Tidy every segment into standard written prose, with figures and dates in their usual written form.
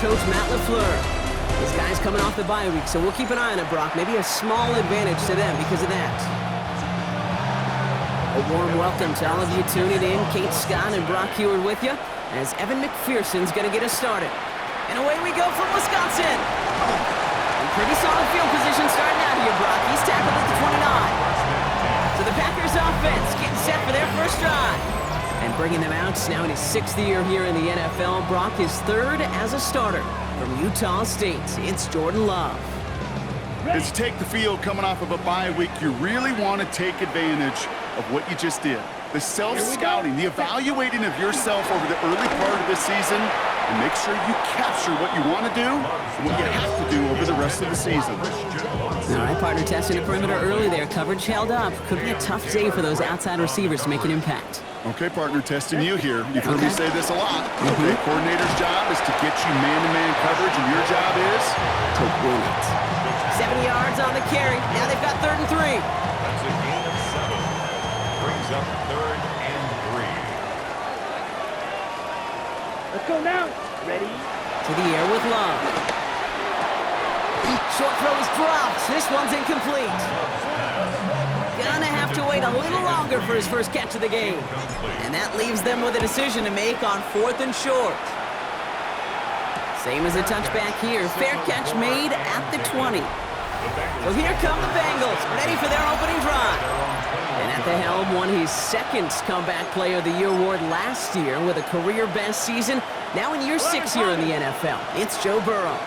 coach Matt LaFleur. This guy's coming off the bye week, so we'll keep an eye on it, Brock. Maybe a small advantage to them because of that. A warm welcome to all of you tuning in. Kate Scott and Brock Heward with you as Evan McPherson's going to get us started. And away we go from Wisconsin. In pretty solid field position starting out here, Brock. He's tackled at the 29. So the Packers offense getting set for their first drive. And bringing them out now in his 6th year here in the NFL. Brock, his 3rd as a starter from Utah State. It's Jordan Love. As you take the field coming off of a bye week, you really want to take advantage of what you just did. The self-scouting, the evaluating of yourself over the early part of the season, and make sure you capture what you want to do and what you have to do over the rest of the season. All right, partner, testing the perimeter early there. Coverage held up. Could be a tough day for those outside receivers to make an impact. Okay, partner, testing you here. You've heard me say this a lot. The coordinator's job is to get you man-to-man coverage, and your job is to win it. 7 yards on the carry. Now they've got 3rd and 3. That's a gain of 7. Brings up 3rd and 3. Let's go now. Ready? To the air with Love. Short throw is dropped. This one's incomplete. Gonna have to wait a little longer for his first catch of the game. And that leaves them with a decision to make on 4th and short. Same as a touchback here. Fair catch made at the 20. So here come the Bengals, ready for their opening drive. And at the helm won his 2nd Comeback Player of the Year award last year with a career-best season. Now in year 6 here in the NFL, it's Joe Burrow.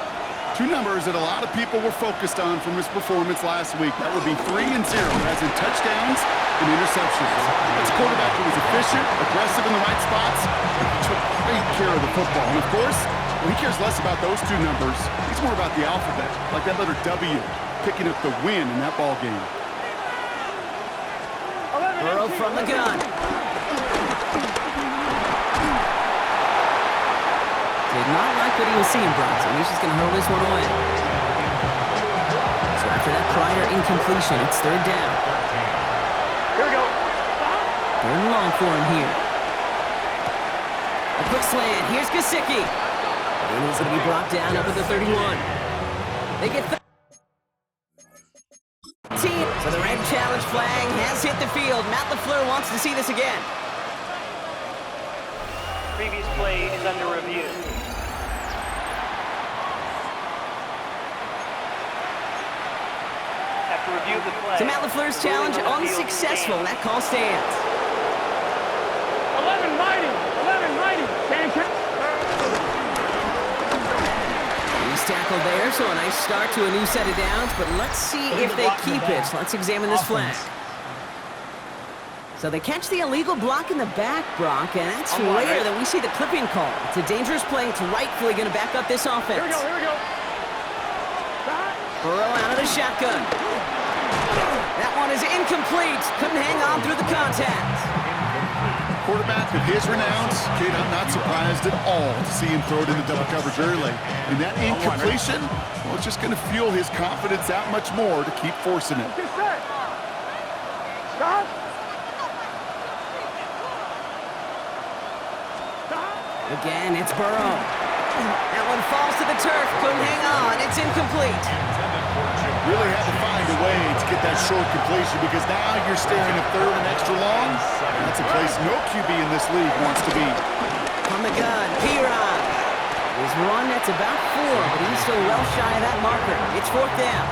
2 numbers that a lot of people were focused on from his performance last week. That would be 3 and 0, as in touchdowns and interceptions. That's a quarterback who was efficient, aggressive in the right spots, and took great care of the football. And of course, he cares less about those 2 numbers. He's more about the alphabet, like that letter W, picking up the win in that ball game. Burrow from the gun. Did not like what he was seeing, Bronson. He's just going to hurl this one away. So after that prior incompletion, it's 3rd down. Here we go. 3rd and long for him here. A quick slant. Here's Gesicki. And he's going to be brought down up at the 31. They get 13. So the red challenge flag has hit the field. Matt LaFleur wants to see this again. Previous play is under review. After review of the play. So Matt LaFleur's challenge unsuccessful. That call stands. 11 mighty. 11 mighty. He's tackled there, so a nice start to a new set of downs, but let's see if they keep it. Let's examine this flag. So they catch the illegal block in the back, Brock, and that's rare that we see the clipping call. It's a dangerous play. It's rightfully going to back up this offense. Here we go. Here we go. Burrow out of the shotgun. That one is incomplete. Couldn't hang on through the contact. Quarterback of his renounce, kid, I'm not surprised at all to see him throw it into double coverage early. And that incompletion, well, it's just going to fuel his confidence that much more to keep forcing it. Stop. Again, it's Burrow. That one falls to the turf. Couldn't hang on. It's incomplete. Really had to find a way to get that short completion because now you're staring at 3rd and extra long. That's a place no QB in this league wants to be. From the gun, P-Rod. His run, that's about 4, but he's still well shy of that marker. It's 4th down.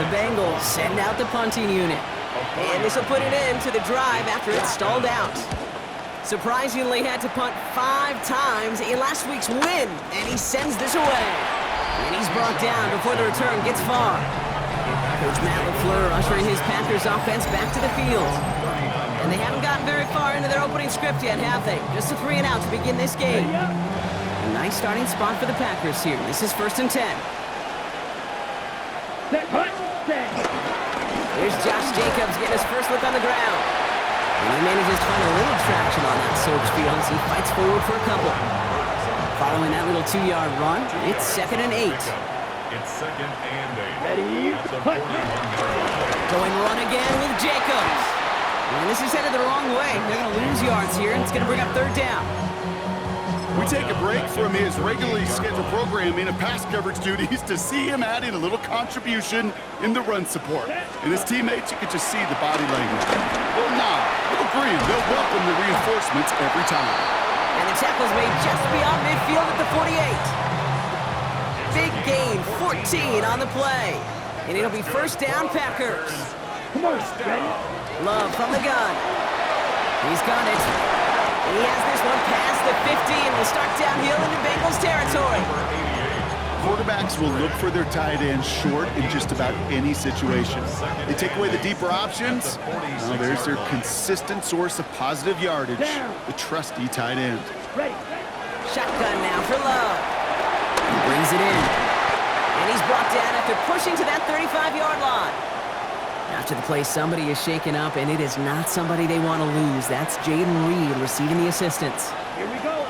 The Bengals send out the punting unit. And this will put it into the drive after it's stalled out. Surprisingly had to punt 5 times in last week's win, and he sends this away. And he's brought down before the return gets far. Coach Matt LaFleur ushering his Packers offense back to the field. And they haven't gotten very far into their opening script yet, have they? Just a 3 and out to begin this game. A nice starting spot for the Packers here. This is 1st and 10. Here's Josh Jacobs getting his first look on the ground. And he manages to find a little traction on that search field as he fights forward for a couple. Following that little 2-yard run, it's 2nd and 8. It's 2nd and 8. Ready? Going run again with Jacobs. And this is headed the wrong way. They're going to lose yards here, and it's going to bring up 3rd down. We take a break from his regularly scheduled programming of pass coverage duties to see him adding a little contribution in the run support. And his teammates, you could just see the body language. They'll nod, they'll grin, they'll welcome the reinforcements every time. And the tackle's made just beyond midfield at the 48. Big gain, 14 on the play. And it'll be first down, Packers. Come on, Love from the gun. He's got it. He has this one past the 50 and will start downhill into Bengals territory. Quarterbacks will look for their tight end short in just about any situation. They take away the deeper options. Now there's their consistent source of positive yardage, the trusty tight end. Shotgun now for Love. He brings it in. And he's brought down after pushing to that 35-yard line. After the play, somebody is shaken up, and it is not somebody they want to lose. That's Jaden Reed receiving the assistance. Here we go.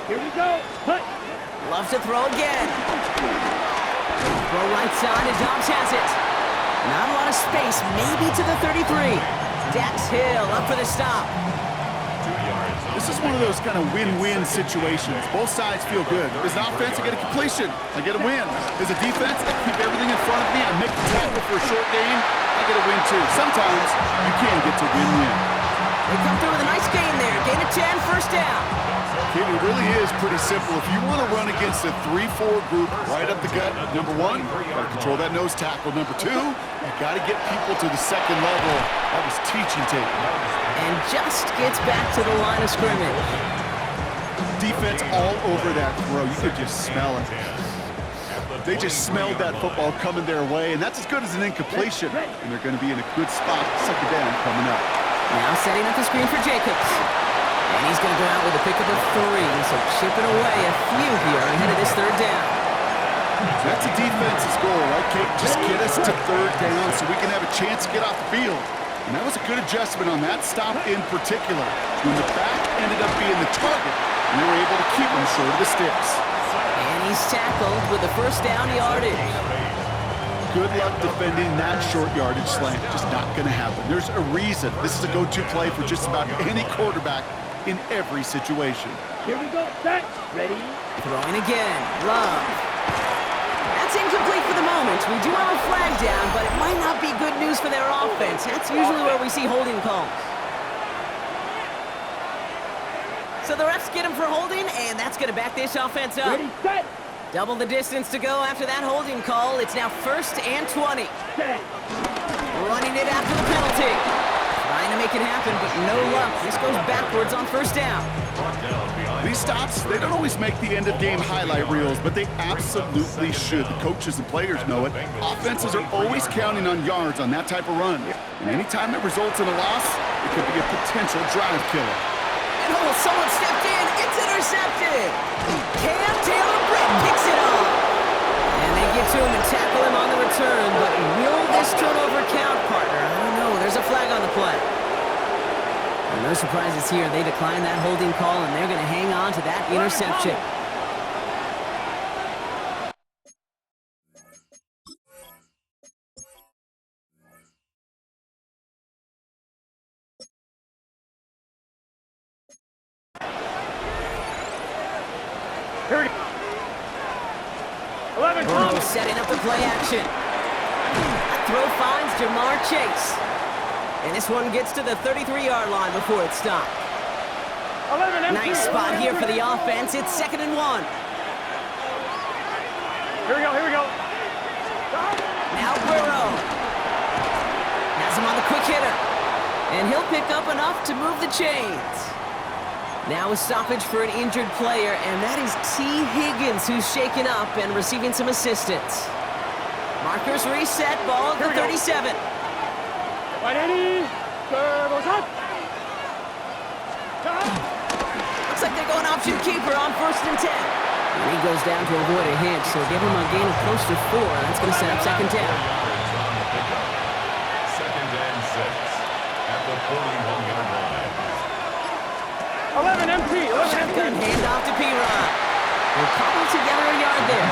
Put. Love to throw again. Throw right side, and Dobbs has it. Not a lot of space, maybe to the 33. Dax Hill up for the stop. This is one of those kind of win-win situations. Both sides feel good. As an offense, I get a completion. I get a win. As a defense, I keep everything in front of me. I make the tackle for a short gain. I get a win, too. Sometimes you can get to win-win. They come through with a nice gain there. Gain of 10, first down. Kid, it really is pretty simple. If you want to run against a 3-4 group right up the gut, number one, you got to control that nose tackle. Number two, you got to get people to the second level. That was teaching tape. And just gets back to the line of scrimmage. Defense all over that throw. You could just smell it. They just smelled that football coming their way, and that's as good as an incompletion. And they're going to be in a good spot. Second down coming up. Now setting up the screen for Jacobs. And he's going to go out with a pickup of 3, so chipping away a few here ahead of this third down. That's a defense's goal, right, Kate? Just get us to third down so we can have a chance to get off the field. And that was a good adjustment on that stop in particular. When the back ended up being the target, we were able to keep him short of the sticks. And he's tackled with the first down yardage. Good luck defending that short yardage slant. Just not going to happen. There's a reason. This is a go-to play for just about any quarterback in every situation. Here we go. Set. Ready. Throwing again. Love. That's incomplete for the moment. We do have a flag down, but it might not be good news for their offense. That's usually where we see holding calls. So the refs get him for holding, and that's going to back this offense up. Ready, set. Double the distance to go after that holding call. It's now 1st and 20. Set. Running it after the penalty. Trying to make it happen, but no luck. This goes backwards on first down. These stops, they don't always make the end-of-game highlight reels, but they absolutely should. The coaches and players know it. Offenses are always counting on yards on that type of run. And anytime it results in a loss, it could be a potential drive killer. And oh, someone stepped in. It's intercepted. Cam Taylor-Britt picks it up. And they get to him and tackle him on the return, but will this turnover count, partner? I don't know. There's a flag on the play. And no surprises here. They decline that holding call, and they're going to hang on to that interception. Here we go. 11. Burrow setting up the play action. That throw finds Jamar Chase. And this one gets to the 33-yard line before it's stopped. 11. Nice spot here for the offense. It's 2nd and 1. Here we go. Now Burrow. Has him on the quick hitter. And he'll pick up enough to move the chains. Now a stoppage for an injured player, and that is T. Higgins, who's shaken up and receiving some assistance. Markers reset, ball at the 37. Right, Eddie. Goes up. Looks like they're going option keeper on 1st and 10. And he goes down to avoid a hit, so give him a gain of close to 4. That's going to set up 2nd down. 2nd and 6 at the 41-yard line. 11 empty. Shotgun handoff to P-Ron. They'll cobble together a yard there.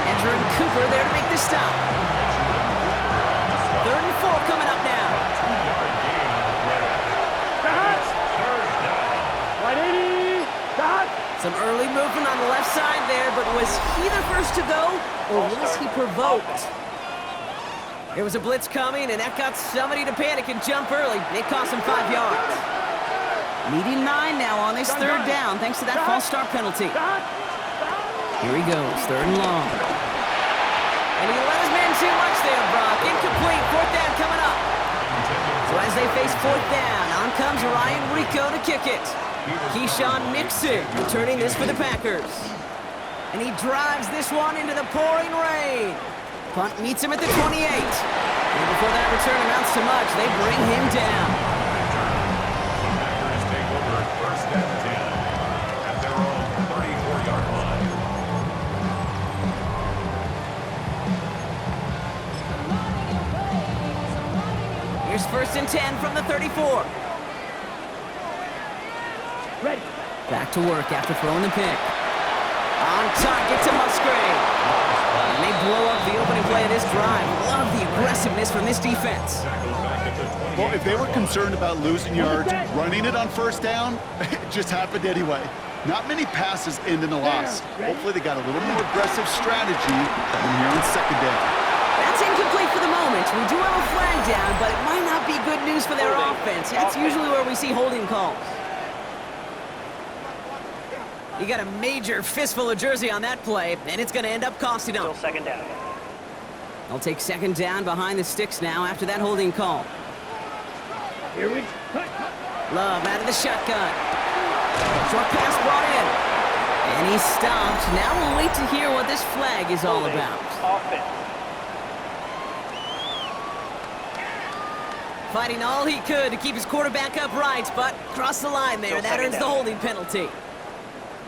Andrew and Cooper there to make the stop. 3rd and 4 coming up now. Right, 80. Some early movement on the left side there, but was he the first to go, or was he provoked? There was a blitz coming, and that got somebody to panic and jump early. It cost him 5 yards. Needing 9 now on this third down, thanks to that false start penalty. Here he goes, third and long. And he let his man too much there, Brock. Incomplete, fourth down coming up. So as they face fourth down, on comes Ryan Rico to kick it. Keyshawn Mixon returning this for the Packers. And he drives this one into the pouring rain. Punt meets him at the 28. And before that return amounts to much, they bring him down. Packers take over first and 10 at their own 34-yard line. Here's first and 10 from the 34. Ready. Back to work after throwing the pick. On target to Musgrave. And they blow up the opening play of this drive. Love the aggressiveness from this defense. Well, if they were concerned about losing yards, running it on first down, it just happened anyway. Not many passes end in a loss. Hopefully they got a little more aggressive strategy than here on second down. That's incomplete for the moment. We do have a flag down, but it might not be good news for their offense. That's usually where we see holding calls. You got a major fistful of jersey on that play, and it's going to end up costing them. Still second down. They'll take second down behind the sticks now after that holding call. Here we go. Love out of the shotgun. Short pass brought in. And he's stopped. Now we'll wait to hear what this flag is all about. Offense. Fighting all he could to keep his quarterback upright, but crossed the line there. That earns the holding penalty.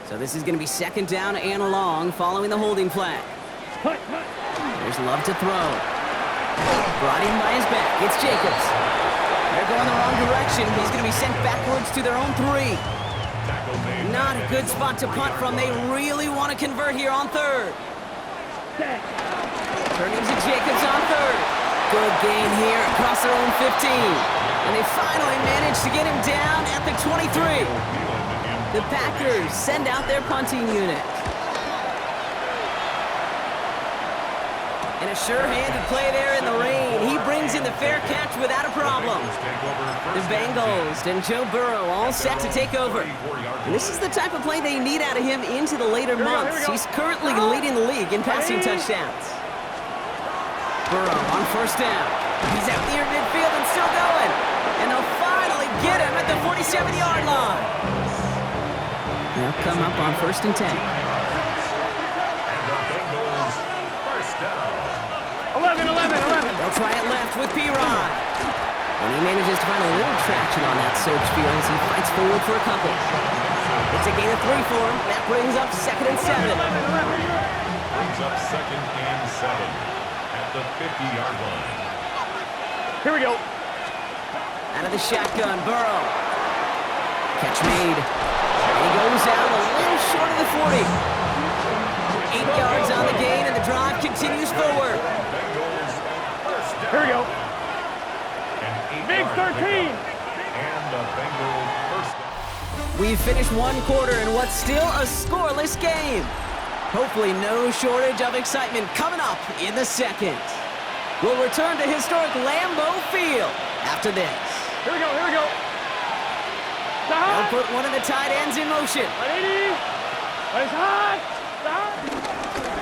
So this is going to be second down and long following the holding flag. There's Love to throw. Brought in by his back. It's Jacobs. They're going the wrong direction. He's going to be sent backwards to their own 3. Not a good spot to punt from. They really want to convert here on third. Turning to Jacobs on third. Good gain here across their own 15. And they finally managed to get him down at the 23. The Packers send out their punting unit. And a sure-handed play there in the rain. He brings in the fair catch without a problem. The Bengals and Joe Burrow all set to take over. And this is the type of play they need out of him into the later months. He's currently leading the league in passing touchdowns. Burrow on first down. He's out near midfield and still going. And they'll finally get him at the 47-yard line. They'll come up on first and 10. And the Bengals first down. 11. They'll try it left with P-Rod. And he manages to find a little traction on that search field as he fights forward for a couple. It's a gain of 3 for him. That brings up second and 7. Brings up second and 7 at the 50-yard line. Here we go. Out of the shotgun, Burrow. Catch made. And he goes out a little short of the 40. 8 yards on the gain, and the drive continues forward. Here we go. Big 13. And the Bengals first down. We've finished one quarter in what's still a scoreless game. Hopefully no shortage of excitement coming up in the second. We'll return to historic Lambeau Field after this. Here we go. They'll put one of the tight ends in motion.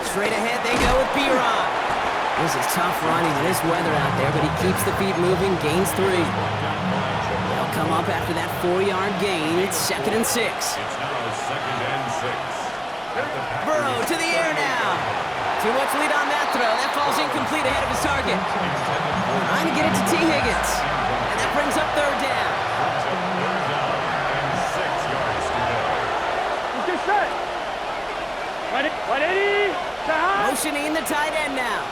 Straight ahead they go with P-Rod. This is tough running in this weather out there, but he keeps the feet moving, gains 3. They'll come up after that 4-yard gain. It's second and 6. It's now second and 6. Burrow to the air now. Too much lead on that throw. That falls incomplete ahead of his target. Trying to get it to T. Higgins. And that brings up third down. Motioning the tight end now.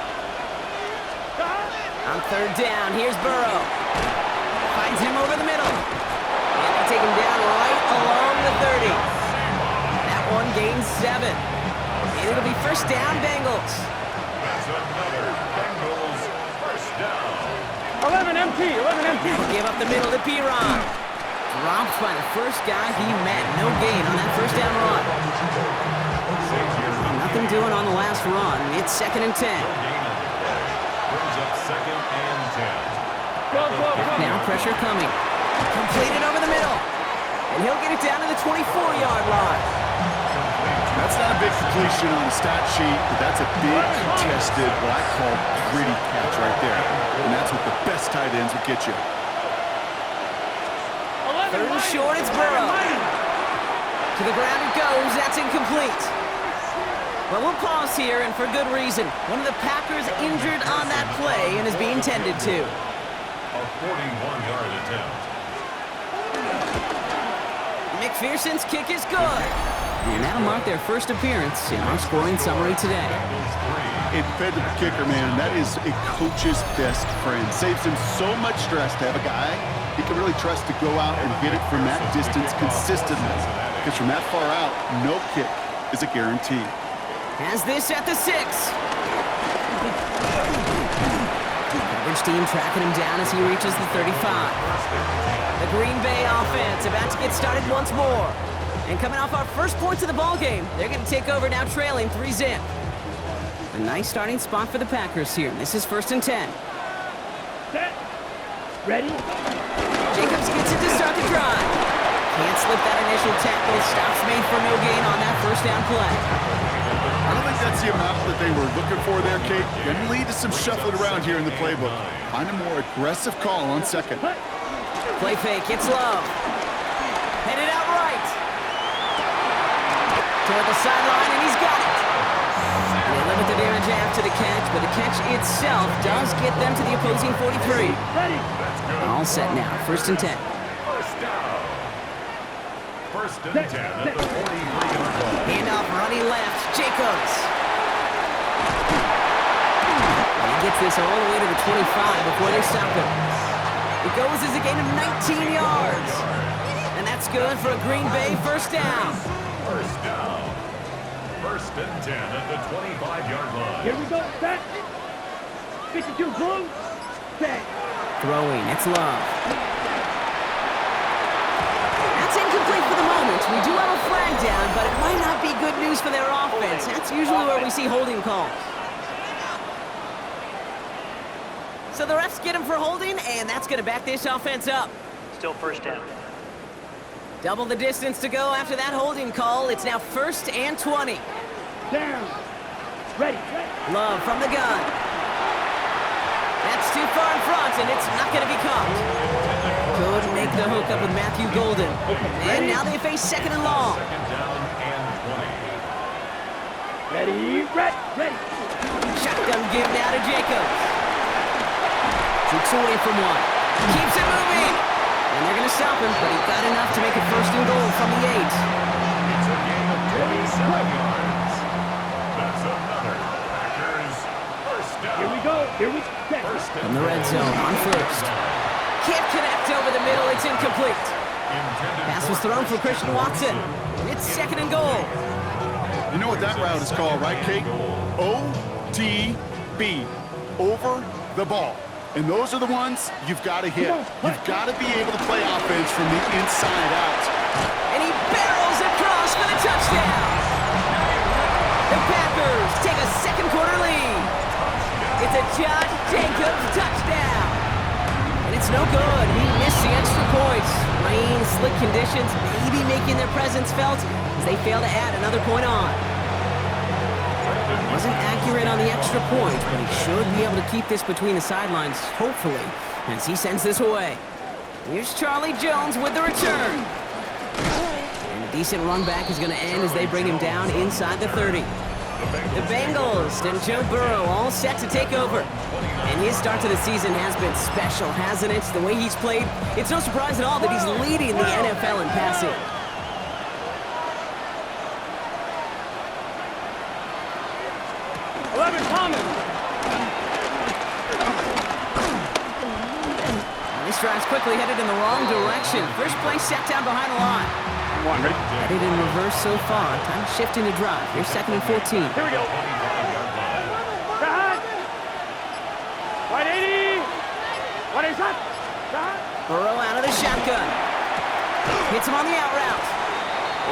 On third down, here's Burrow. Finds him over the middle. And they take him down right along the 30. That one gains 7. And it'll be first down, Bengals. That's another Bengals first down. 11 empty. They'll give up the middle to P-Rod. Dropped by the first guy he met. No gain on that first down run. Nothing doing on the last run. It's 2nd and 10. Brings up 2nd and 10. Now pressure coming. Completed over the middle. And he'll get it down to the 24-yard line. That's not a big completion on the stat sheet, but that's a big contested, what I call gritty catch right there. And that's what the best tight ends will get you. 3rd and short, it's Burrow. To the ground it goes. That's incomplete. Well, we'll pause here, and for good reason. One of the Packers injured on that play and is being tended to. A 41-yard attempt. McPherson's kick is good. And that'll mark their first appearance in our scoring summary today. A dependable kicker, man, that is a coach's best friend. Saves him so much stress to have a guy he can really trust to go out and hit it from that distance consistently. Because from that far out, no kick is a guarantee. Has this at the 6. Coverage team tracking him down as he reaches the 35. The Green Bay offense about to get started once more. And coming off our first points of the ball game, they're going to take over now trailing 3-zip. A nice starting spot for the Packers here. This is 1st and 10. Set. Ready? Jacobs gets it to start the drive. Can't slip that initial tackle. Stops made for no gain on that first down play. I don't think that's the amount that they were looking for there, Kate. Going to lead to some shuffling around here in the playbook. Find a more aggressive call on 2nd. Play fake, it's Love. Headed out right. Toward the sideline, and he's got it. They limit the damage after the catch, but the catch itself does get them to the opposing 43. All set now, 1st and 10. First down. 1st and 10 at the 43-yard line. Handoff running left, Jacobs. And he gets this all the way to the 25 before they stop him. It goes as a gain of 19 yards. And that's good for a Green Bay first down. First down. 1st and 10 at the 25-yard line. Here we go. Set. 52 blue. Set. Throwing, it's Love. That's incomplete for the moment. We do have a flag down, but it might not be good news for their offense. That's usually where we see holding calls. So the refs get him for holding, and that's going to back this offense up. Still first down. Double the distance to go after that holding call. It's now 1st and 20. Down. Ready. Love from the gun. That's too far in front, and it's not going to be caught. Could make the hook up with Matthew Golden. And now they face 2nd and long. 2nd down and 20. Ready. Ready. Shotgun give now to Jacobs. Tricks away from one. Keeps it moving. And they're going to stop him, but he got enough to make a 1st and goal from the 8. It's a gain of 27 yards. That's another Packers first down. Here we go. Here we go. From the red zone on 1st. Can't connect over the middle. It's incomplete. Pass was thrown for Christian Watson. It's 2nd and goal. You know what that route is called, right, Kate? ODB. Over the ball. And those are the ones you've got to hit. You've got to be able to play offense from the inside out. And he barrels across for the touchdown. The Packers take a second quarter lead. It's a Josh Jacobs touchdown. And it's no good. He missed the extra points. Rain, slick conditions, maybe making their presence felt as they fail to add another point on. Wasn't accurate on the extra point, but he should be able to keep this between the sidelines, hopefully, as he sends this away. Here's Charlie Jones with the return. And a decent run back is going to end as they bring him down inside the 30. The Bengals and Joe Burrow all set to take over. And his start to the season has been special, hasn't it? The way he's played, it's no surprise at all that he's leading the NFL in passing. This drive's quickly headed in the wrong direction. First play set down behind the line. Ready? Headed in reverse so far. Time shifting to drive. Here's 2nd and 14. Here we go. Back. 180. 180 shot. Back. Burrow out of the shotgun. Hits him on the out route.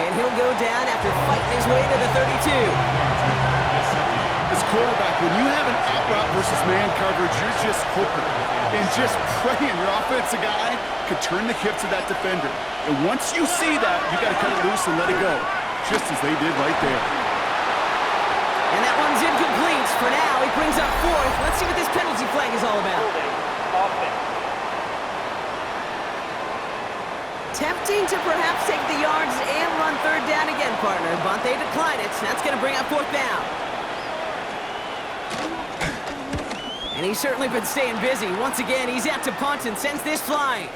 And he'll go down after fighting his way to the 32. As quarterback, when you have an out route versus man coverage, you're just hoping and just praying your offensive guy could turn the hips of that defender. And once you see that, you got to cut it loose and let it go, just as they did right there. And that one's incomplete. For now, he brings up fourth. Let's see what this penalty flag is all about. Tempting to perhaps take the yards and run third down again, partner, but they decline it. That's going to bring up fourth down. And he's certainly been staying busy. Once again, he's out to punt and sends this flying.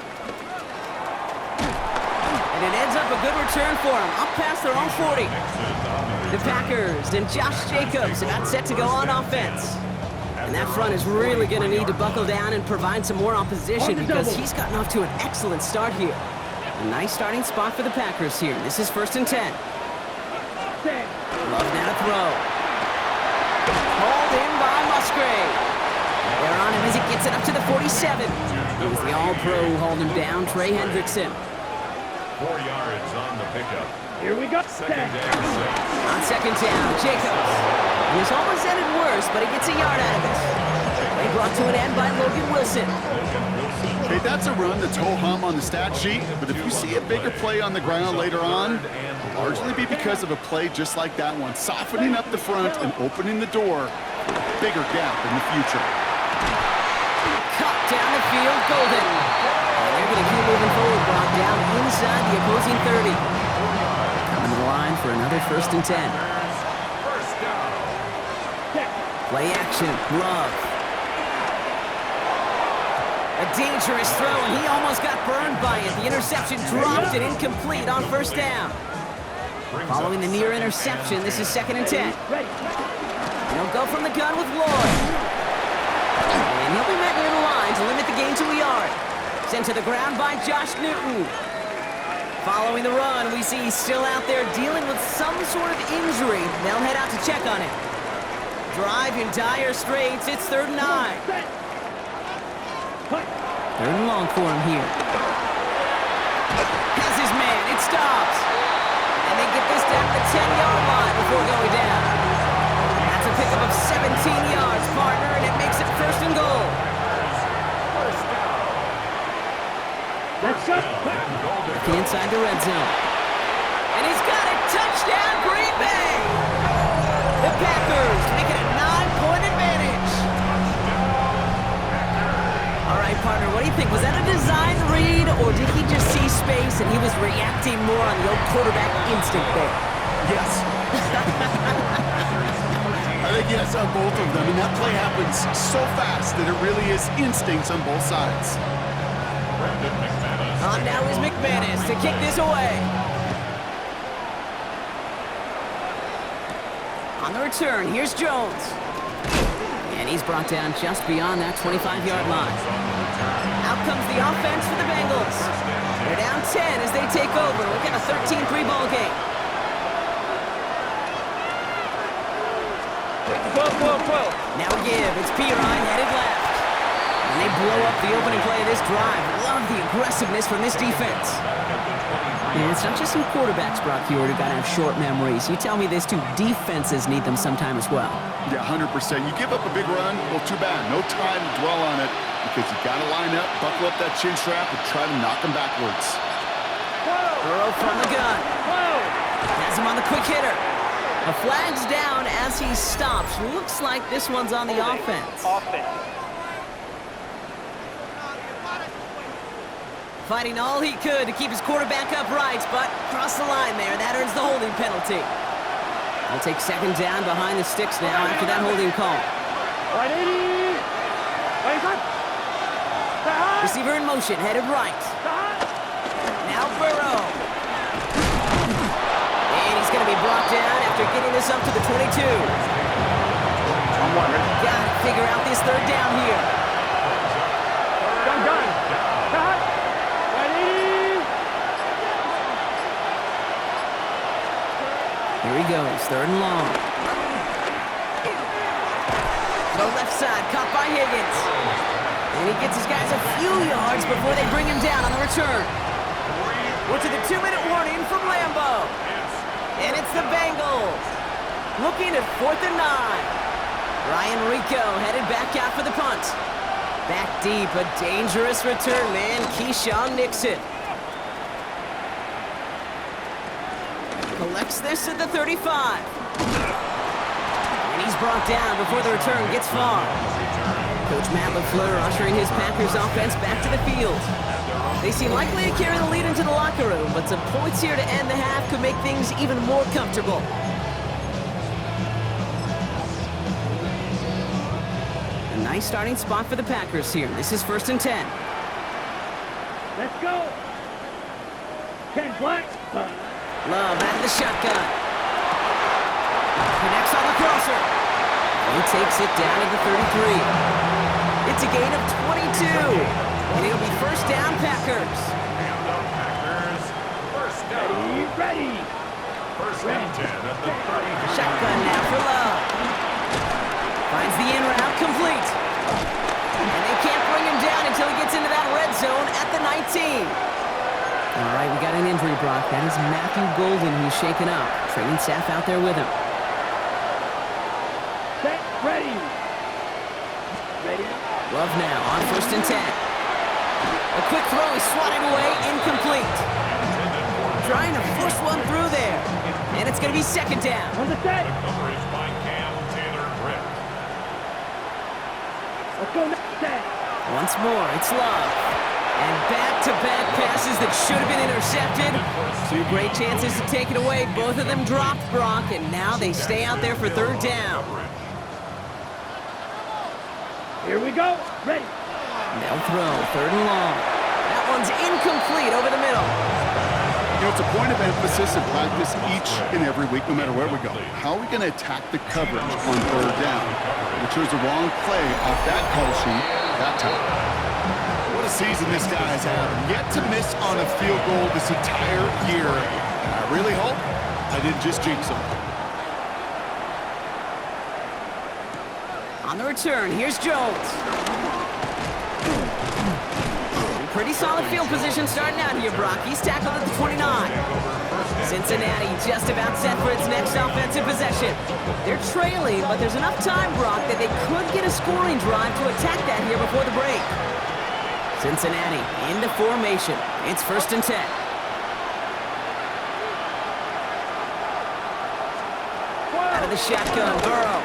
And it ends up a good return for him, up past their own 40. The Packers and Josh Jacobs about set to go on offense. And that front is really going to need to buckle down and provide some more opposition because he's gotten off to an excellent start here. A nice starting spot for the Packers here. This is 1st and 10. Love now to throw. Hauled in by Musgrave. They're on him as he gets it up to the 47. It was the All-Pro who hauled him down, Trey Hendrickson. 4 yards on the pickup. Here we go. Second down, 6. On second down, Jacobs. And this almost ended worse, but he gets a yard out of it. They brought to an end by Logan Wilson. Okay, that's a run that's ho-hum on the stat sheet, but if you see a bigger play on the ground later on, it'll largely be because of a play just like that one, softening up the front and opening the door for a bigger gap in the future. Cut down the field, Golden. And they're going to keep moving forward, brought down inside the opposing 30. Coming to the line for another 1st and 10. First down. Play action, Love. A dangerous throw, and he almost got burned by it. The interception dropped and incomplete on 1st down. Following the near interception, this is 2nd and 10. He'll go from the gun with Lloyd. And he'll be met near the line to limit the gain to a yard. Sent to the ground by Josh Newton. Following the run, we see he's still out there dealing with some sort of injury. They'll head out to check on it. Drive in dire straits. It's 3rd and 9. 3rd and long for him here. Has his man. It stops. And they get this down to the 10-yard line before going down. That's a pickup of 17 yards, partner, and it makes it 1st and goal. Let's go. Inside the red zone. And he's got it. Touchdown, Green Bay. The Packers make it a 9-point advantage. All right, partner, what do you think? Was that a design read, or did he just see space and he was reacting more on the old quarterback instinct there? Yes. I think yes on both of them, and that play happens so fast that it really is instincts on both sides. On now is McManus to kick this away. On the return, here's Jones. And he's brought down just beyond that 25-yard line. Out comes the offense for the Bengals. They're down 10 as they take over. Look at a 13-3 ball game. 12. Now give. It's Pirine headed left. And they blow up the opening play of this drive. Love the aggressiveness from this defense. And it's not just some quarterbacks, Brock Huard, who got to have short memories. You tell me these two defenses need them sometime as well. Yeah, 100%. You give up a big run, well, too bad. No time to dwell on it because you got to line up, buckle up that chin strap, and try to knock them backwards. Burrow from the gun. Has him on the quick hitter. A flag's down as he stops. Looks like this one's on the offense. Fighting all he could to keep his quarterback upright, but crossed the line there. That earns the holding penalty. They'll take 2nd down behind the sticks now after that holding call. Receiver in motion, headed right. Now Burrow. And he's going to be brought down after getting this up to the 22. Got to figure out this 3rd down here. Done. Here he goes, 3rd and long. The left side, caught by Higgins. And he gets his guys a few yards before they bring him down on the return. We're to the 2-minute warning from Lambeau. And it's the Bengals. Looking at 4th and 9. Ryan Rico headed back out for the punt. Back deep, a dangerous return man, Keyshawn Nixon. Collects this at the 35. And he's brought down before the return gets far. Coach Matt LaFleur ushering his Packers offense back to the field. They seem likely to carry the lead into the locker room, but some points here to end the half could make things even more comfortable. A nice starting spot for the Packers here. This is 1st and 10. Let's go. 10 black. Love at the shotgun. Connects on the crosser. He takes it down to the 33. It's a gain of 22. And it'll be 1st down, Packers. First down. Ready. First and 10 at the 30. Shotgun now for Love. Finds the in route complete. And they can't bring him down until he gets into that red zone at the 19. All right, we got an injury, Brock. That is Matthew Golden who's shaken up. Training staff out there with him. Set. Ready. Ready. Love now on 1st and 10. A quick throw is swatted away, incomplete. Trying to force one through there. And it's going to be 2nd down. On the set. Coverage by Cam Taylor-Britt. Let's go next set. Once more, it's Love. And back-to-back passes that should have been intercepted. 2 great chances to take it away. Both of them dropped, Brock, and now they stay out there for 3rd down. Here we go. Ready. They'll throw 3rd and long. That one's incomplete over the middle. You know, it's a point of emphasis in practice each and every week, no matter where we go. How are we going to attack the coverage on 3rd down? We chose the wrong play off that call sheet that time. What a season this guy's having. Yet to miss on a field goal this entire year. I really hope I didn't just jinx him. On the return, here's Jones. Pretty solid field position starting out here, Brock. He's tackled at the 29. Cincinnati just about set for its next offensive possession. They're trailing, but there's enough time, Brock, that they could get a scoring drive to attack that here before the break. Cincinnati into formation. It's 1st and 10. Out of the shotgun, Burrow.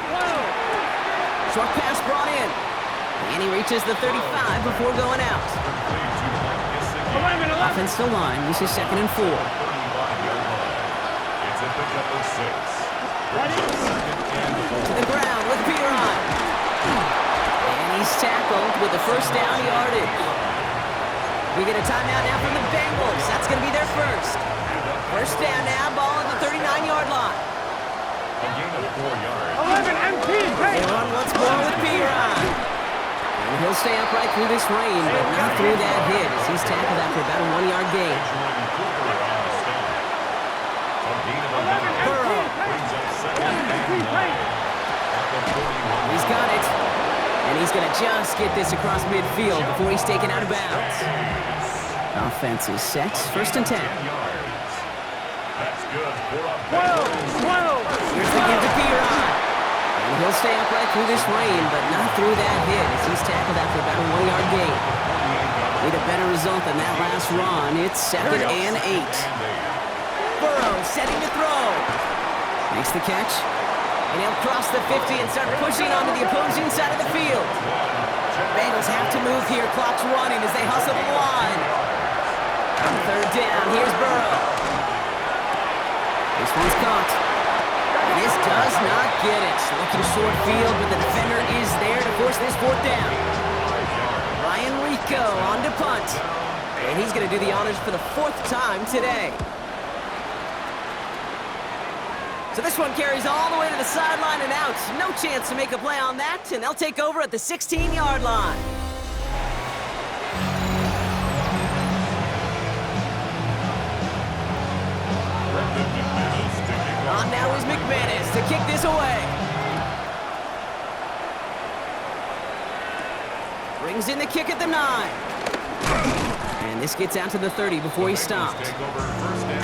Short pass brought in. And he reaches the 35 before going out. Offensive line, this is 2nd and 4. It's at the number 6. To the ground with Piron. And he's tackled with the 1st down yardage. We get a timeout now from the Bengals. That's going to be their first. 1st down now, ball at the 39-yard line. A gain of 4 yards. 11 MT. They run once more with Piron. And he'll stay upright through this rain, but not through that hit as he's tackled after about a 1-yard gain. Burrow. He's got it. And he's going to just get this across midfield before he's taken out of bounds. Offense is set. 1st and 10. That's good for a Here's the give to Piron. And he'll stay upright through this rain, but not through that hit as he's tackled after about a 1-yard gain. Need a better result than that last run. It's 2nd and 8. Burrow setting to throw. Makes the catch. And he'll cross the 50 and start pushing onto the opposing side of the field. Bengals have to move here. Clock's running as they hustle the line. On 3rd down, here's Burrow. This one's caught. And this does not get it. Looking short field, but the defender is there to force this 4th down. Ryan Rico on to punt. And he's going to do the honors for the 4th time today. So this one carries all the way to the sideline and out. No chance to make a play on that, and they'll take over at the 16-yard line. On now is McManus to kick this away. Brings in the kick at the 9. And this gets out to the 30 before he stopped.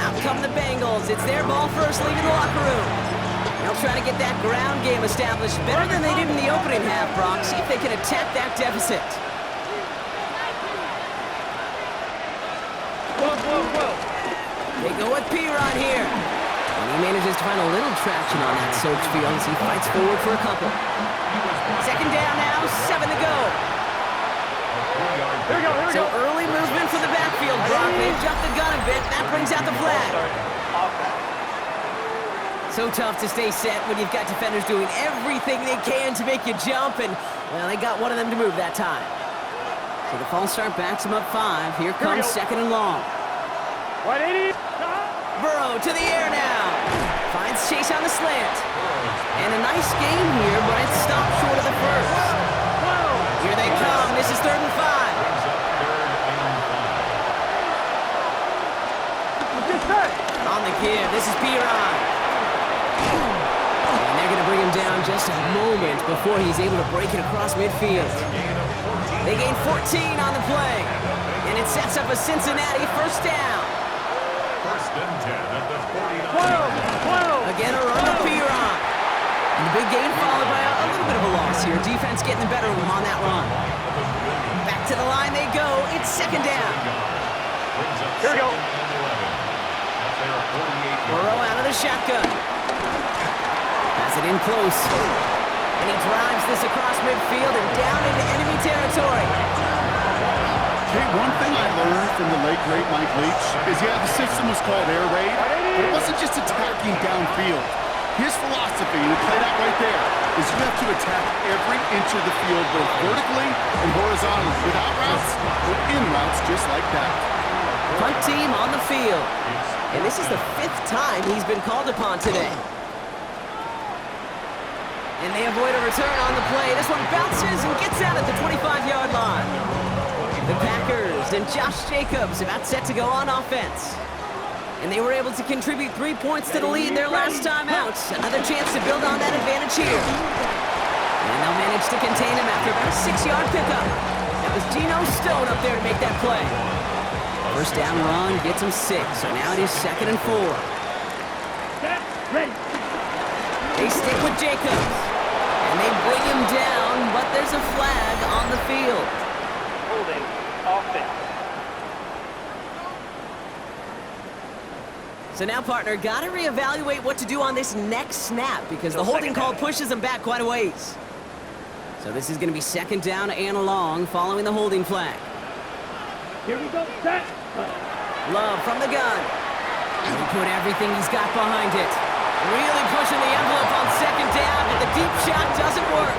Out come the Bengals. It's their ball first, leaving the locker room. They'll try to get that ground game established better than they did in the opening half, Brock. See if they can attack that deficit. They go with Piron here. And he manages to find a little traction on that soaked field as he fights forward for a couple. Second down now, 7 to go. Here we go. So early movement for the backfield, Brock. They've jumped the gun a bit. That brings out the flag. So tough to stay set when you've got defenders doing everything they can to make you jump, and, well, they got one of them to move that time. So the false start backs him up 5. Here comes second and long. 180. Burrow to the air now. Finds Chase on the slant. And a nice game here, but it's stopped short of the first. Here they come. This is 3rd and 5. On the give, this is Piron. And they're going to bring him down just a moment before he's able to break it across midfield. They gain 14 on the play. And it sets up a Cincinnati first down. First and 10 at the 49. Again, a run to Piron. And the big gain followed by a little bit of a loss here. Defense getting the better of them on that run. Back to the line they go. It's second down. Here we go. Burrow out of the shotgun. Has it in close. And he drives this across midfield and down into enemy territory. Hey, one thing I learned from the late, great Mike Leach is, yeah, the system was called air raid, but it wasn't just attacking downfield. His philosophy, and it played out right there, is you have to attack every inch of the field, both vertically and horizontally, without routes or in routes just like that. Punt team on the field. And this is the 5th time he's been called upon today. And they avoid a return on the play. This one bounces and gets out at the 25-yard line. The Packers and Josh Jacobs about set to go on offense. And they were able to contribute 3 points to the lead their last time out. Another chance to build on that advantage here. And they'll manage to contain him after about a 6-yard pickup. That was Geno Stone up there to make that play. First down run gets him 6, so now it is 2nd and 4. They stick with Jacobs, and they bring him down, but there's a flag on the field. Holding offense. So now, partner, got to reevaluate what to do on this next snap because the holding call pushes them back quite a ways. So this is going to be 2nd down and long following the holding flag. Here we go. Set. Love from the gun. And he put everything he's got behind it. Really pushing the envelope on 2nd down, but the deep shot doesn't work.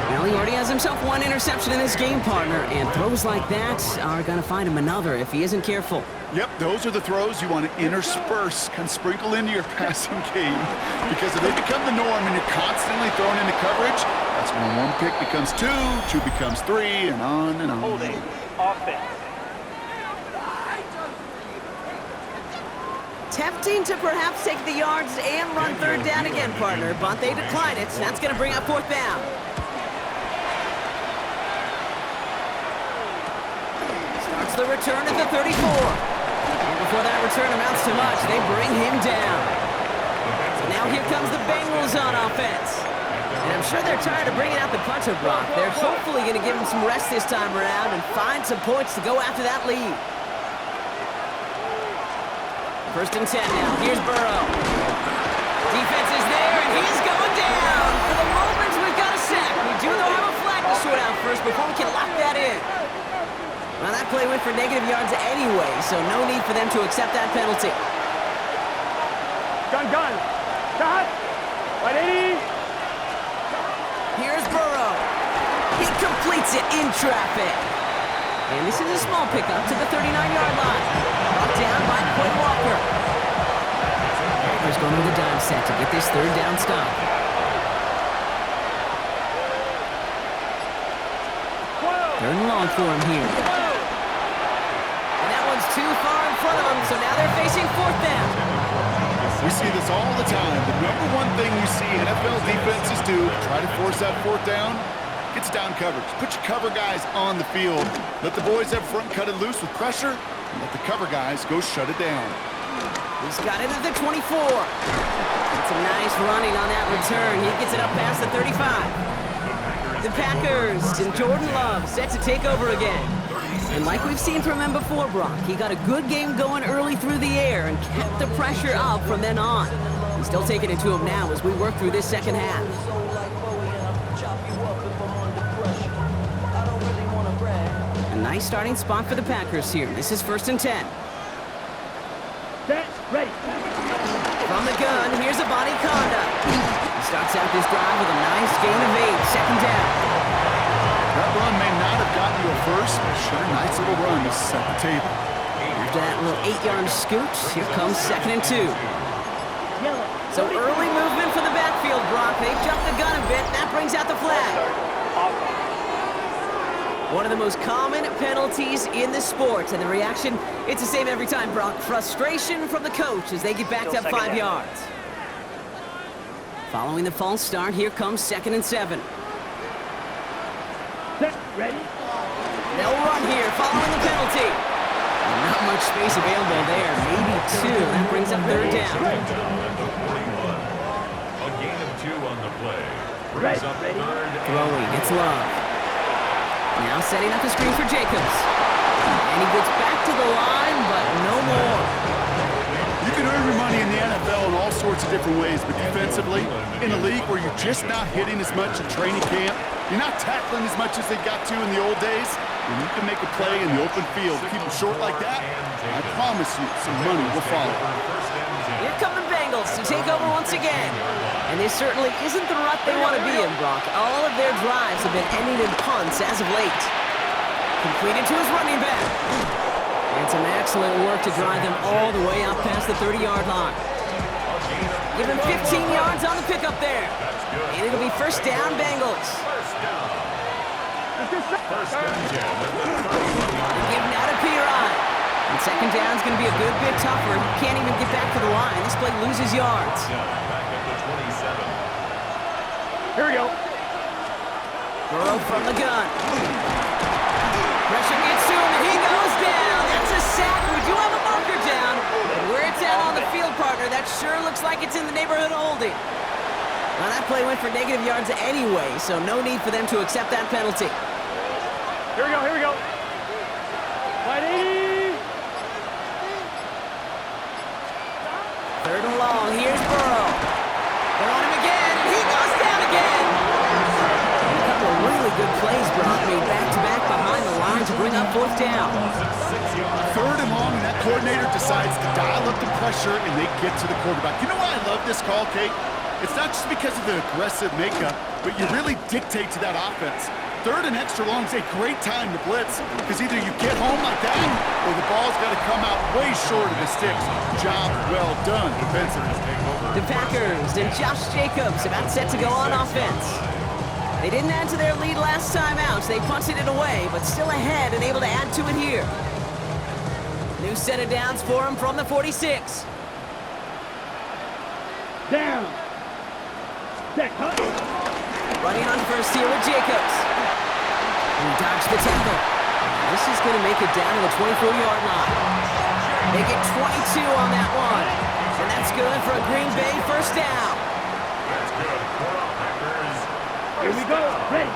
Well, he already has himself 1 interception in this game, partner, and throws like that are going to find him another if he isn't careful. Yep, those are the throws you want to intersperse, kind of sprinkle into your passing game, because if they become the norm and you're constantly thrown into coverage, that's when 1 pick becomes 2, 2 becomes 3, and on and on. Holding offense. Tempting to perhaps take the yards and run 3rd down again, partner, but they decline it, so that's going to bring up 4th down. Starts the return at the 34. And before that return amounts to much, they bring him down. So now here comes the Bengals on offense. And I'm sure they're tired of bringing out the puncher block. They're hopefully going to give him some rest this time around and find some points to go after that lead. 1st and 10 now. Here's Burrow. Defense is there, and he's going down. For the moment, we've got a sack. We do, though, have a flag to sort out first before we can lock that in. Well, that play went for negative yards anyway, so no need for them to accept that penalty. Gun. Shot. 180. Here's Burrow. He completes it in traffic. And this is a small pickup to the 39-yard line. Brought down by Quinn Walker. Packers going with a dime set to get this 3rd down stop. 3rd and long for him here. And that one's too far in front of him, so now they're facing 4th down. We see this all the time. The #1 thing you see NFL defenses do, try to force that 4th down, gets down coverage. Put your cover guys on the field. Let the boys up front cut it loose with pressure, and let the cover guys go shut it down. He's got it at the 24. It's a nice running on that return. He gets it up past the 35. The Packers and Jordan Love set to take over again. And like we've seen from him before, Brock, he got a good game going early through the air and kept the pressure up from then on. He's still taking it to him now as we work through this second half. A nice starting spot for the Packers here. This is 1st and 10. Set, ready. From the gun, here's a body conduct. He starts out this drive with a nice gain of 8, second down. That run may not have gotten you a first, but sure, nice little run to set the table. After that little 8-yard scoot, here comes 2nd and 2. So early movement for the backfield, Brock. They jumped the gun a bit, and that brings out the flag. One of the most common penalties in the sport, and the reaction, it's the same every time, Brock. Frustration from the coach as they get backed up 5 yards. Following the false start, here comes 2nd and 7. Set, ready. They'll run here following the penalty. Not much space available there, maybe 2. That brings up 3rd down. A gain of 2 on the play. Brings up 3rd. Throwing, it's Love. Now setting up the screen for Jacobs. And he gets back to the line, but no more. You can earn your money in the NFL in all sorts of different ways, but defensively, in a league where you're just not hitting as much in training camp, you're not tackling as much as they got to in the old days, when you can make a play in the open field, keep them short like that, I promise you some money will follow. Here come the Bengals to take over once again. And this certainly isn't the rut they want to be in, Brock. All of their drives have been ending in punts as of late. Completed to his running back. And some excellent work to drive them all the way up past the 30-yard line. Give him 15 yards on the pickup there. And it'll be 1st down, Bengals. First and 10. Give now to Piron. And 2nd down's going to be a good bit tougher. He can't even get back to the line. This play loses yards. Back at the 27. Here we go. Burrow from the gun. Pressure gets to him, and he goes down. That's a sack. We do have a marker down. And where it's at on the field, partner, that sure looks like it's in the neighborhood of holding. Now, that play went for negative yards anyway, so no need for them to accept that penalty. Here we go, here we go. Wide 80. 3rd and long, here's Burrow. They're on him again, and he goes down again. And a couple of really good plays, Brock, made back-to-back behind the line to bring up 4th down. 3rd and long, and that coordinator decides to dial up the pressure, and they get to the quarterback. You know why I love this call, Kate? It's not just because of the aggressive makeup, but you really dictate to that offense. 3rd and extra long is a great time to blitz, because either you get home like that, or the ball's got to come out way short of the sticks. Job well done defensively. The Packers and Josh Jacobs about set to go on offense. They didn't add to their lead last time out, so they punted it away, but still ahead and able to add to it here. New set of downs for him from the 46. Down. Set, cut. Running on first here with Jacobs. He dodged the tackle. This is going to make it down to the 24-yard line. They get 22 on that one. And that's good for a Green Bay 1st down. That's good for the Packers. Here we go. Ready.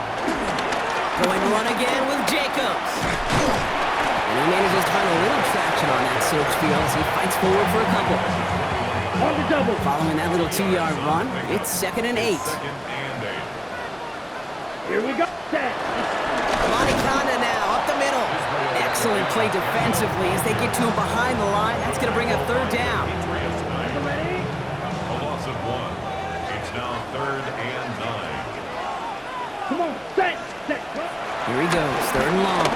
Going to run again with Jacobs. And he manages to find a little traction on that search field as he fights forward for a couple. On the double. Following that little 2-yard run, it's 2nd and 8. 2nd and 8. Here we go. Set. Monicana now up the middle. Excellent play defensively as they get to him behind the line. That's going to bring up 3rd down. Ready. A loss of 1. It's now 3rd and 9. Come on. Set. Set. Cut. Here he goes, 3rd and long.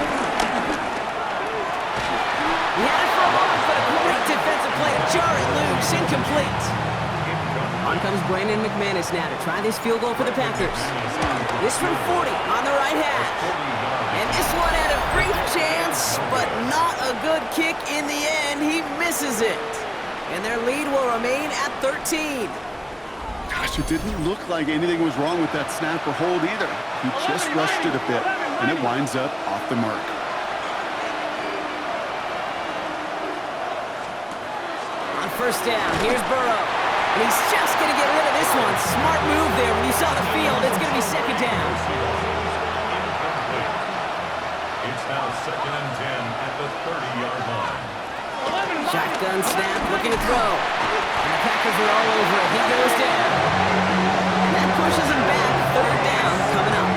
He had it for a moment, but a great defensive play to jar it loose, incomplete. On comes Brandon McManus now to try this field goal for the Packers. This from 40 on the right hash. And this one had a brief chance, but not a good kick in the end. He misses it. And their lead will remain at 13. Gosh, It didn't look like anything was wrong with that snap or hold either. He just rushed it a bit, and it winds up off the mark. On first down, here's Burrow. And he's just going to get rid of this one. Smart move there when you saw the field. It's going to be second down. It's now 2nd and 10 at the 30-yard line. Shotgun snap, looking to throw. And the Packers are all over it. He goes down. And that pushes him back. Third down coming up.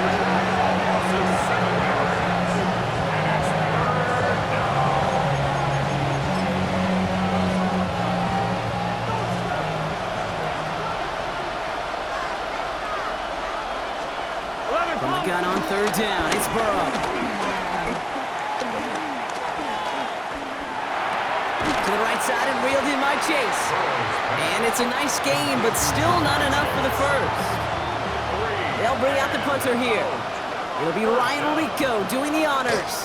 From the gun on third down, it's Burrow. To the right side and reeled in by Chase. And it's a nice game, but still not enough for the first. They'll bring out the punter here. It'll be Ryan Rico doing the honors.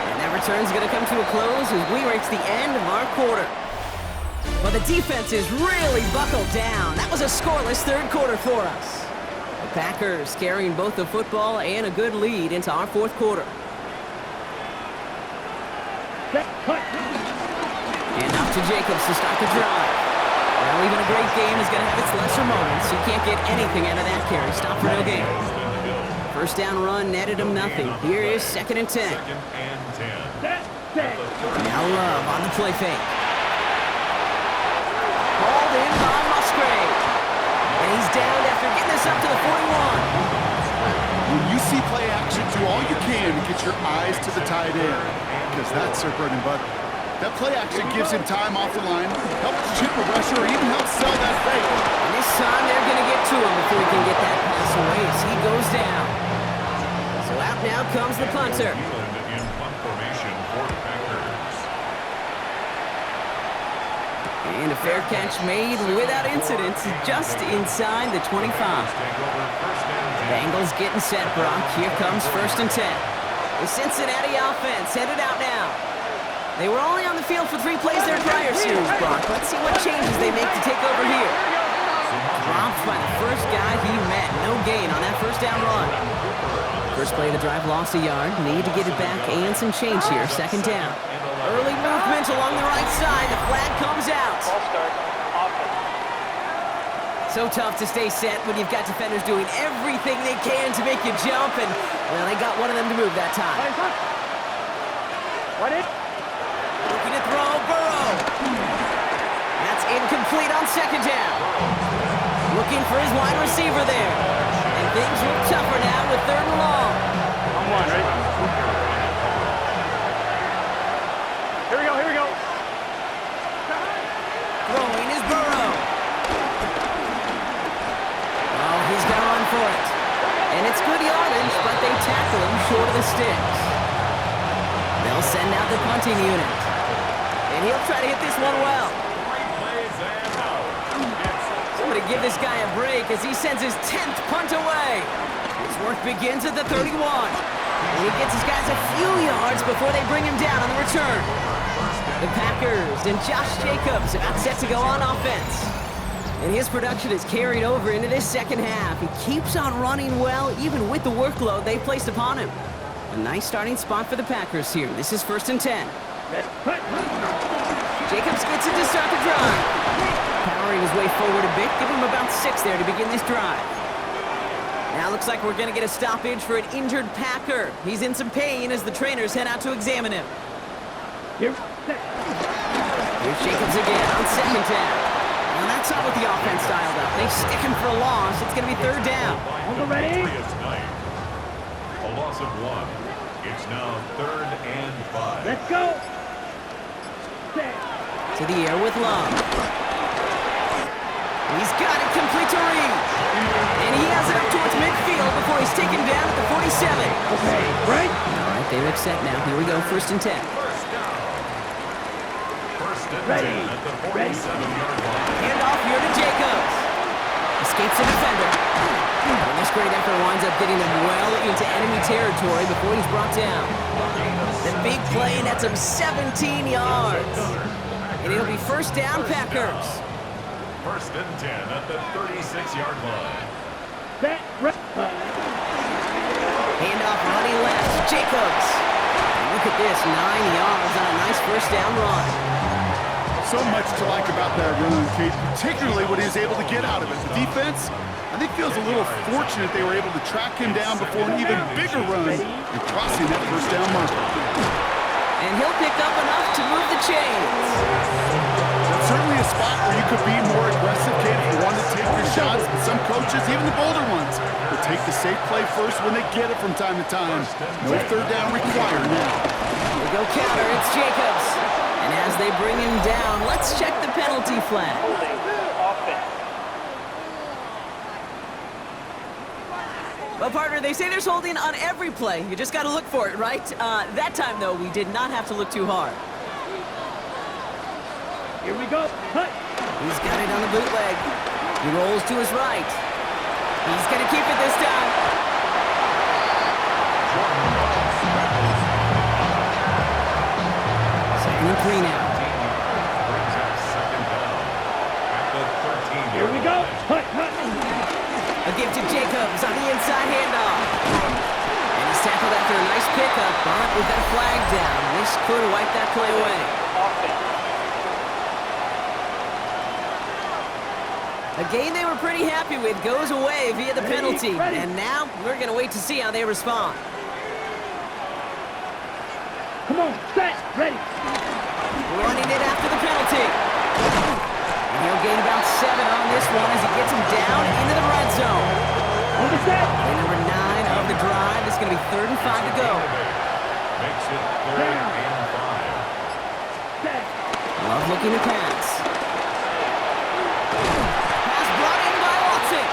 And that return's going to come to a close as we reach the end of our quarter. Well, the defense is really buckled down. That was a scoreless third quarter for us. The Packers carrying both the football and a good lead into our fourth quarter. And up to Jacobs to start the drive. Well, even a great game is going to have its lesser moments. You can't get anything out of that carry. Stop for no gain. First down run netted him nothing. Here is 2nd and 10. 2nd and 10. Now Love on the play fake. Hauled in by Musgrave. And he's down after getting this up to the 41. When you see play action, do all you can to get your eyes to the tight end, because that's their bread and butter. That play action gives him time off the line, helps chip a rusher, or even helps sell that fake. And this time they're going to get to him before he can get that pass away as he goes down. So out now comes the punter. In punt formation for the Packers. And a fair catch made without incident just inside the 25. Take over 1st and 10. Bengals getting set, Brock. Here comes 1st and 10. The Cincinnati offense headed out now. They were only on the field for 3 plays their prior series, Brock. Let's see what changes they make to take over here. Dropped by the first guy he met. No gain on that first down run. First play of the drive lost a yard. Need to get it back and some change here. 2nd down. Early movement along the right side. The flag comes out. So tough to stay set when you've got defenders doing everything they can to make you jump, and, well, they got one of them to move that time. Looking to throw, Burrow. That's incomplete on 2nd down. Looking for his wide receiver there. And things look tougher now with 3rd and long. On one, right? Here we go. Throwing is Burrow. Oh, he's going to run for it. And it's good yardage, but they tackle him short of the sticks. They'll send out the punting unit. And he'll try to hit this one well. Somebody give this guy a break as he sends his 10th punt away. His work begins at the 31. And he gets his guys a few yards before they bring him down on the return. The Packers and Josh Jacobs about set to go on offense. And his production is carried over into this second half. He keeps on running well, even with the workload they placed upon him. A nice starting spot for the Packers here. This is 1st and 10. Jacobs gets it to start the drive. Powering his way forward a bit. Give him about 6 there to begin this drive. Now looks like we're going to get a stoppage for an injured Packer. He's in some pain as the trainers head out to examine him. Here's Jacobs again on 2nd down. Well, that's not what the offense dialed up. They stick him for a loss. It's going to be 3rd down. Ready? A loss of 1. It's now 3rd and 5. Let's go. To the air with Love. He's got it complete to Reed. And he has it up towards midfield before he's taken down at the 47. Okay, right? All right, they look set now. Here we go, 1st and 10. First down. 1st and Ready. 10 at the 47-yard line. Hand off here to Jacobs. Escapes the defender. And this great effort winds up getting them well into enemy territory before he's brought down. The big play nets him 17 yards. And it'll be first down, Packers. First and 10 at the 36-yard line. Handoff running left, Jacobs. And look at this, 9 yards on a nice first down run. So much to like about that run, Kate, particularly what he was able to get out of it. The defense, I think, feels a little fortunate they were able to track him down before an even bigger run and crossing that first down marker. And he'll pick up enough to move the chains. That's certainly a spot where you could be more aggressive, Kate, if you want to take your shots. But some coaches, even the bolder ones, will take the safe play first when they get it from time to time. No third down required now. Here we go counter, it's Jacobs. And as they bring him down, let's check the penalty flag. Well, partner, they say there's holding on every play. You just got to look for it, right? That time, though, we did not have to look too hard. Here we go. Cut. He's got it on the bootleg. He rolls to his right. He's going to keep it this time. Second and 3 now. Here we go. Cut. A give to Jacobs on the inside handoff. And he's tackled after a nice pickup, but we've got a flag down. This could have wiped that play away. A game they were pretty happy with goes away via the penalty. And now we're going to wait to see how they respond. Come on, set, ready. Running it after the penalty. And he'll gain about 7 on this one as he gets him down into the red zone. On the set. Play number 9 of the drive. It's going to be 3rd and 5 to go. Makes it 3rd and 5. Set. Love looking to pass. Pass brought in by Watson.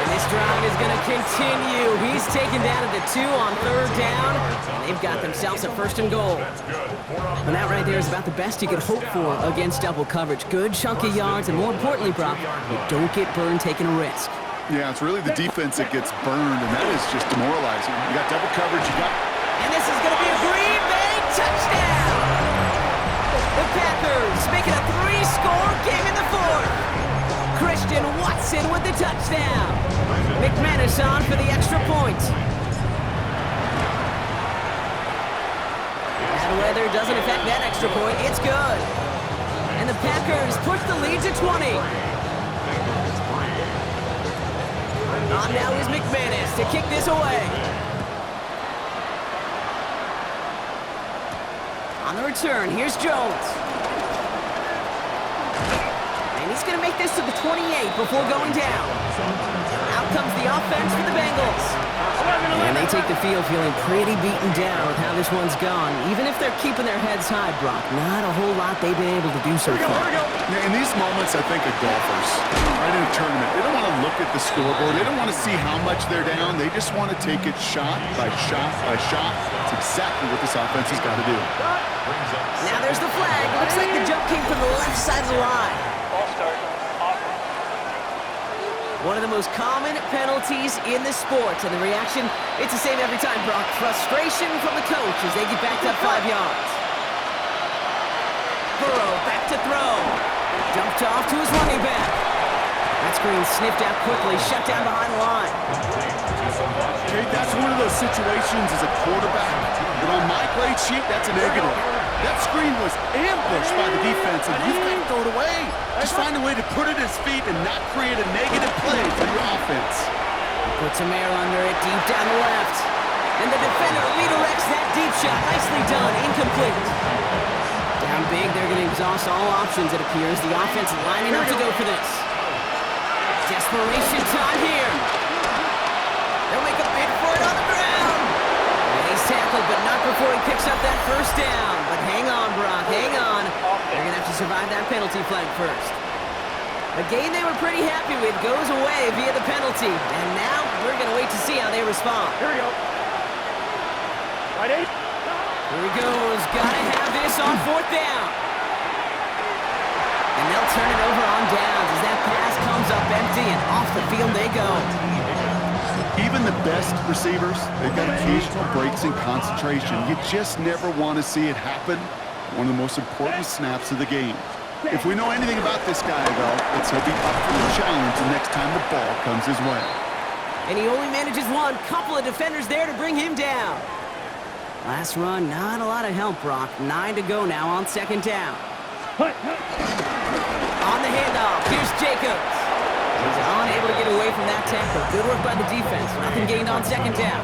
And this drive is going to continue. He's taken down at the 2 on 3rd down. And they've got themselves a 1st and goal. And that right there is about the best you could hope for against double coverage. Good chunky yards, and more importantly, Brock, you don't get burned taking a risk. Yeah, it's really the defense that gets burned, and that is just demoralizing. You got double coverage, you got... And this is going to be a Green Bay touchdown! The Packers make it a 3-score game in the 4th. Christian Watson with the touchdown. McManus on for the extra point. Bad weather doesn't affect that extra point. It's good. And the Packers push the lead to 20. On now is McManus to kick this away. On the return, here's Jones. And he's going to make this to the 28 before going down. Out comes the offense for the Bengals. And they take the field feeling pretty beaten down with how this one's gone. Even if they're keeping their heads high, Brock, not a whole lot they've been able to do so far. Yeah, in these moments, I think of golfers, right in a tournament, they don't want to look at the scoreboard. They don't want to see how much they're down. They just want to take it shot by shot by shot. It's exactly what this offense has got to do. Now there's the flag. Looks like the jump came from the left side of the line. One of the most common penalties in the sport, and the reaction, it's the same every time, Brock. Frustration from the coach as they get backed up 5 yards. Burrow back to throw. Dumped off to his running back. That screen sniffed out quickly, shut down behind the line. Okay, that's one of those situations as a quarterback, but on my grade sheet, that's a negative. That screen was ambushed by the defense, and you've got to throw it away. Just find a way to put it at his feet and not create a negative play for your offense. Puts some air under it, deep down the left. And the defender redirects that deep shot. Nicely done, incomplete. Down big, they're going to exhaust all options, it appears. The offense lining up to go for this. Desperation time here. They'll make a bid for it on the ground. And he's tackled, but not before he picks up that first down. But hang on, Brock, hang on. They're going to have to survive that penalty flag first. A game they were pretty happy with goes away via the penalty. And now we're going to wait to see how they respond. Here we go. Right, 8. Here he goes. Got to have this on 4th down. And they'll turn it over on downs as that pass comes up empty and off the field they go. Even the best receivers, they've got occasional breaks in concentration. You just never want to see it happen. One of the most important snaps of the game. If we know anything about this guy, though, it's he'll be up for the challenge the next time the ball comes his way. And he only manages one. Couple of defenders there to bring him down. Last run, not a lot of help, Brock. 9 to go now on second down. On the handoff, here's Jacobs. He's unable to get away from that tackle. Good work by the defense. Nothing gained on second down.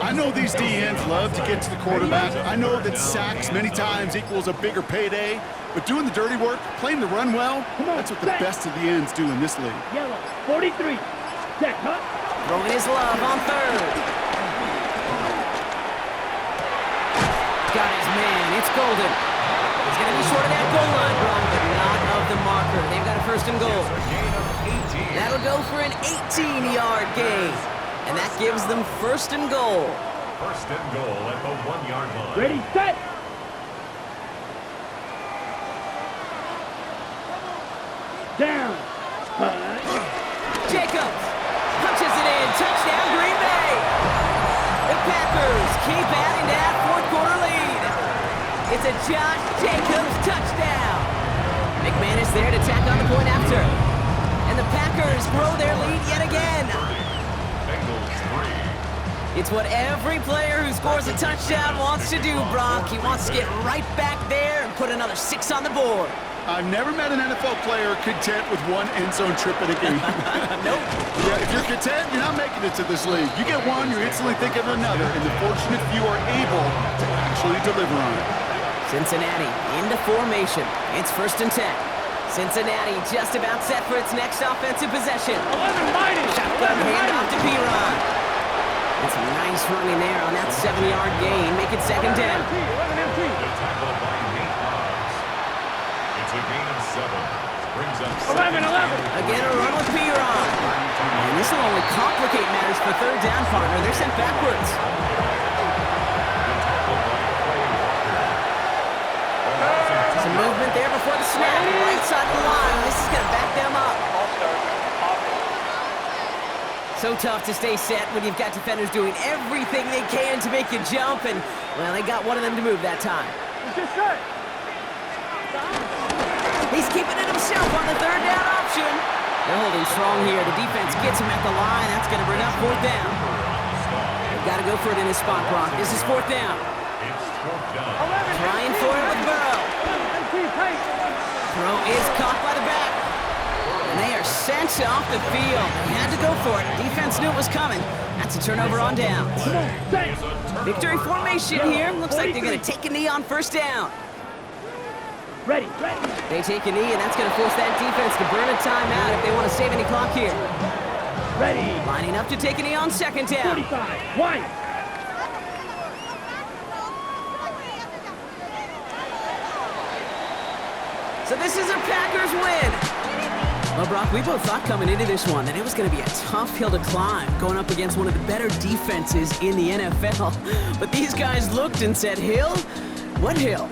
I know these DNs love to get to the quarterback. I know that sacks many times equals a bigger payday. But doing the dirty work, playing the run well, that's what the best of the ends do in this league. Yellow, 43. Set, cut. Throwing his love on third. Got his man. It's Golden. He's going to be short of that goal line, Brock, but not of the marker. They've got a first and goal. That'll go for an 18-yard gain. And that gives them first and goal. First and goal at the 1-yard line. Ready, set. Down. Jacobs punches it in. Touchdown, Green Bay. The Packers keep adding to that fourth-quarter lead. It's a Josh Jacobs touchdown. McManus there to tack on the point after. And the Packers grow their lead yet again. Bengals 3. It's what every player who scores a touchdown wants to do, Brock. He wants to get right back there and put another 6 on the board. I've never met an NFL player content with one end zone trip in a game. Nope. Yeah, if you're content, you're not making it to this league. You get one, you instantly think of another, and the fortunate few are able to actually deliver on it. Cincinnati into formation. It's first and 10. Cincinnati just about set for its next offensive possession. 11 minus. Shotgun handoff to P-Ron. That's a nice running there on that 7-yard gain. Make it second down. 11 MT. The tackle by Nate Hobbs. It's a gain of 7. Brings up 11. Again, a run with P-Ron. And this will only complicate matters for third down, partner. They're sent backwards. Some movement there before the snap. Right side of the line. This is going to back them up. So tough to stay set when you've got defenders doing everything they can to make you jump. And, well, they got one of them to move that time. Just set. He's keeping it himself on the third down option. They're holding strong here. The defense gets him at the line. That's going to bring up fourth down. They've got to go for it in his spot, Brock. This is fourth down. It's 4th down. Trying for it with Burrow. Throw is caught by the back. And they are sent off the field. They had to go for it. Defense knew it was coming. That's a turnover on downs. Victory formation here. Looks like they're going to take a knee on first down. Ready. They take a knee, and that's going to force that defense to burn a timeout if they want to save any clock here. Ready. Lining up to take a knee on second down. 45. Wide. So this is a Packers win. Well, Brock, we both thought coming into this one that it was going to be a tough hill to climb, going up against one of the better defenses in the NFL. But these guys looked and said, Hill? What hill?